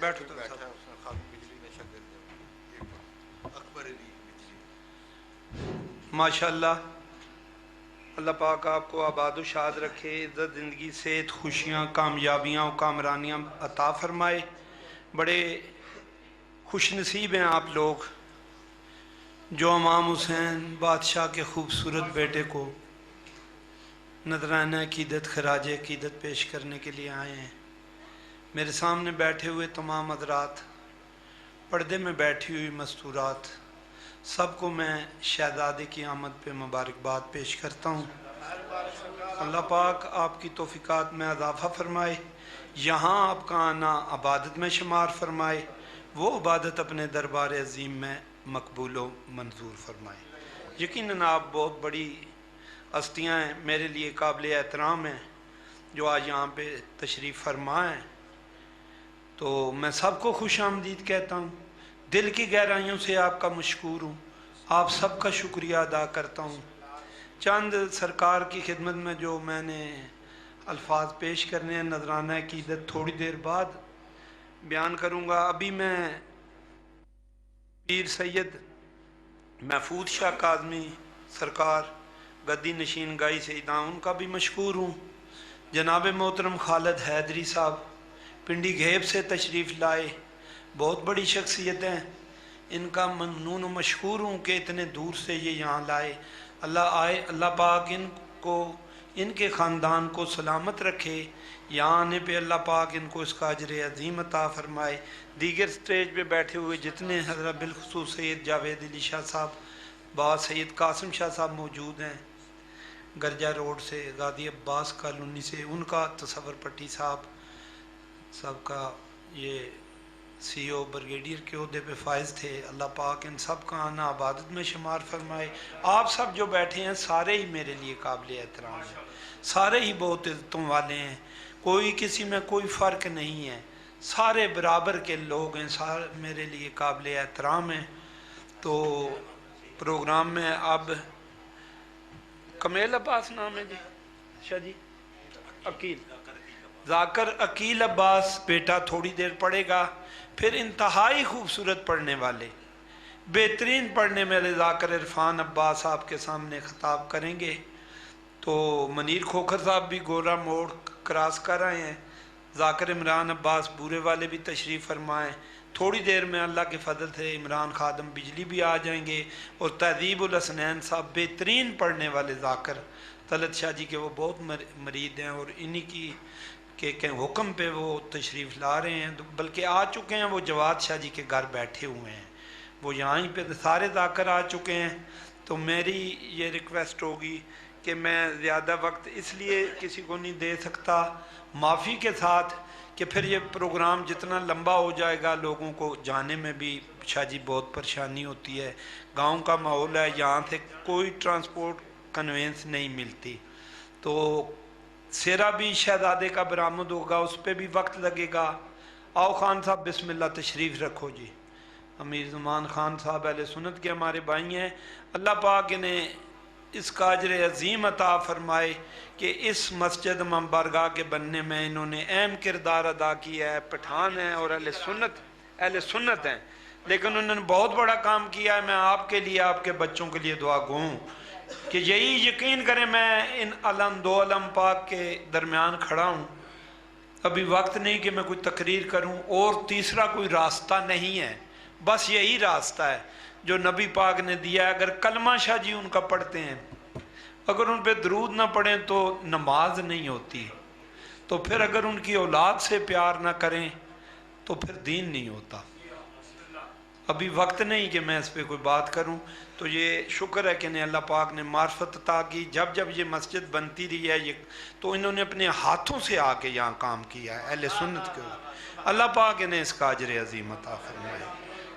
بیٹھو تو بیٹھا صاحب. ہے، اس نے خاک بجلی نے شکل دیا اکبر علی بجلی. ماشاء اللہ. اللہ پاک آپ کو آباد و شاد رکھے، عزت زندگی صحت خوشیاں کامیابیاں و کامرانیاں عطا فرمائے. بڑے خوش نصیب ہیں آپ لوگ جو امام حسین بادشاہ کے خوبصورت بیٹے کو نذرانہ عقیدت خراج عقیدت پیش کرنے کے لیے آئے ہیں. میرے سامنے بیٹھے ہوئے تمام حضرات، پردے میں بیٹھی ہوئی مستورات، سب کو میں شہزادے کی آمد پہ مبارکباد پیش کرتا ہوں. اللہ پاک آپ کی توفیقات میں اضافہ فرمائے، یہاں آپ کا آنا عبادت میں شمار فرمائے، وہ عبادت اپنے دربار عظیم میں مقبول و منظور فرمائے. یقیناً آپ بہت بڑی ہستیاں ہیں، میرے لیے قابل احترام ہیں جو آج یہاں پہ تشریف فرما ہیں. تو میں سب کو خوش آمدید کہتا ہوں، دل کی گہرائیوں سے آپ کا مشکور ہوں، آپ سب کا شکریہ ادا کرتا ہوں. چند سرکار کی خدمت میں جو میں نے الفاظ پیش کرنے ہیں، نذرانہ عقیدت تھوڑی دیر بعد بیان کروں گا. ابھی میں پیر سید محفوظ شاہ کاظمی سرکار گدی نشین گائی سیداں ان کا بھی مشکور ہوں. جناب محترم خالد حیدری صاحب پنڈی گھیب سے تشریف لائے، بہت بڑی شخصیت ہیں، ان کا ممنون و مشکور ہوں کہ اتنے دور سے یہ یہاں لائے. اللہ پاک ان کو، ان کے خاندان کو سلامت رکھے. یہاں آنے پہ اللہ پاک ان کو اس کا اجر عظیم عطا فرمائے. دیگر سٹیج پہ بیٹھے ہوئے جتنے حضرت بالخصوص سید جاوید علی شاہ صاحب، بعد سید قاسم شاہ صاحب موجود ہیں گرجا روڈ سے، غازی عباس کالونی سے، ان کا تصور پٹی صاحب کا یہ سی او بریگیڈیئر کے عہدے پہ فائز تھے. اللہ پاک ان سب کا آنا عبادت میں شمار فرمائے. آپ سب جو بیٹھے ہیں سارے ہی میرے لیے قابل احترام ہیں، سارے ہی بہت عزتوں والے ہیں، کوئی کسی میں کوئی فرق نہیں ہے، سارے برابر کے لوگ ہیں، سارے میرے لیے قابل احترام ہیں. تو پروگرام میں اب کمیل عباس نام ہے جی، اچھا جی، عقیل ذاکر عقیل عباس بیٹا تھوڑی دیر پڑھے گا، پھر انتہائی خوبصورت پڑھنے والے، بہترین پڑھنے والے ذاکر عرفان عباس آپ کے سامنے خطاب کریں گے. تو منیر کھوکھر صاحب بھی گورا موڑ کراس کر آئے ہیں، ذاکر عمران عباس بورے والے بھی تشریف فرمائیں. تھوڑی دیر میں اللہ کے فضل سے عمران خادم بجلی بھی آ جائیں گے، اور تہذیب الحسنین صاحب بہترین پڑھنے والے ذاکر طلعت شاہ جی کے وہ بہت مرید ہیں، اور انہی کی کہ حکم پہ وہ تشریف لا رہے ہیں، بلکہ آ چکے ہیں، وہ جواد شاہ جی کے گھر بیٹھے ہوئے ہیں، وہ یہاں ہی پہ سارے ذاکر آ چکے ہیں. تو میری یہ ریکویسٹ ہوگی کہ میں زیادہ وقت اس لیے کسی کو نہیں دے سکتا، معافی کے ساتھ، کہ پھر یہ پروگرام جتنا لمبا ہو جائے گا لوگوں کو جانے میں بھی شاہ جی بہت پریشانی ہوتی ہے. گاؤں کا ماحول ہے، یہاں سے کوئی ٹرانسپورٹ کنوینس نہیں ملتی. تو سیرا بھی شہزادے کا برآمد ہوگا، اس پہ بھی وقت لگے گا. آؤ خان صاحب بسم اللہ تشریف رکھو جی. امیر زمان خان صاحب اہل سنت کے ہمارے بھائی ہیں، اللہ پاک انہیں اس کا اجر عظیم عطا فرمائے کہ اس مسجد منبرگاہ کے بننے میں انہوں نے اہم کردار ادا کیا ہے. پٹھان ہیں اور اہل سنت ہیں، لیکن انہوں نے بہت بڑا کام کیا ہے. میں آپ کے لیے، آپ کے بچوں کے لیے دعا گو ہوں کہ یہی یقین کریں میں ان دو علم پاک کے درمیان کھڑا ہوں. ابھی وقت نہیں کہ میں کوئی تقریر کروں، اور تیسرا کوئی راستہ نہیں ہے، بس یہی راستہ ہے جو نبی پاک نے دیا ہے. اگر کلمہ شاہ جی ان کا پڑھتے ہیں، اگر ان پہ درود نہ پڑھیں تو نماز نہیں ہوتی، تو پھر اگر ان کی اولاد سے پیار نہ کریں تو پھر دین نہیں ہوتا. ابھی وقت نہیں کہ میں اس پہ کوئی بات کروں. تو یہ شکر ہے کہ انہیں اللہ پاک نے معرفت عطا کی. جب جب یہ مسجد بنتی رہی ہے تو انہوں نے اپنے ہاتھوں سے آ کے یہاں کام کیا ہے اہل سنت کے. اللہ پاک انہیں اس کا اجر عظیم عطا فرمائے.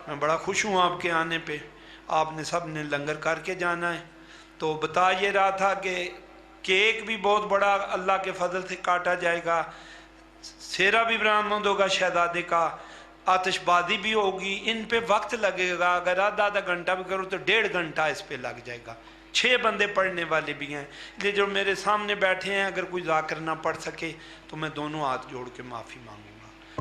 میں بڑا خوش ہوں آپ کے آنے پہ. آپ نے سب نے لنگر کر کے جانا ہے. تو بتا یہ رہا تھا کہ کیک بھی بہت بڑا اللہ کے فضل سے کاٹا جائے گا، سیرا بھی برآمد ہوگا شہزادے کا، آتش بازی بھی ہوگی. ان پہ وقت لگے گا، اگر آدھا گھنٹہ بھی کرو تو 1.5 گھنٹہ اس پہ لگ جائے گا. 6 بندے پڑھنے والے بھی ہیں، یہ جو میرے سامنے بیٹھے ہیں اگر کوئی ذاکر نہ پڑھ سکے تو میں دونوں ہاتھ جوڑ کے معافی مانگوں گا.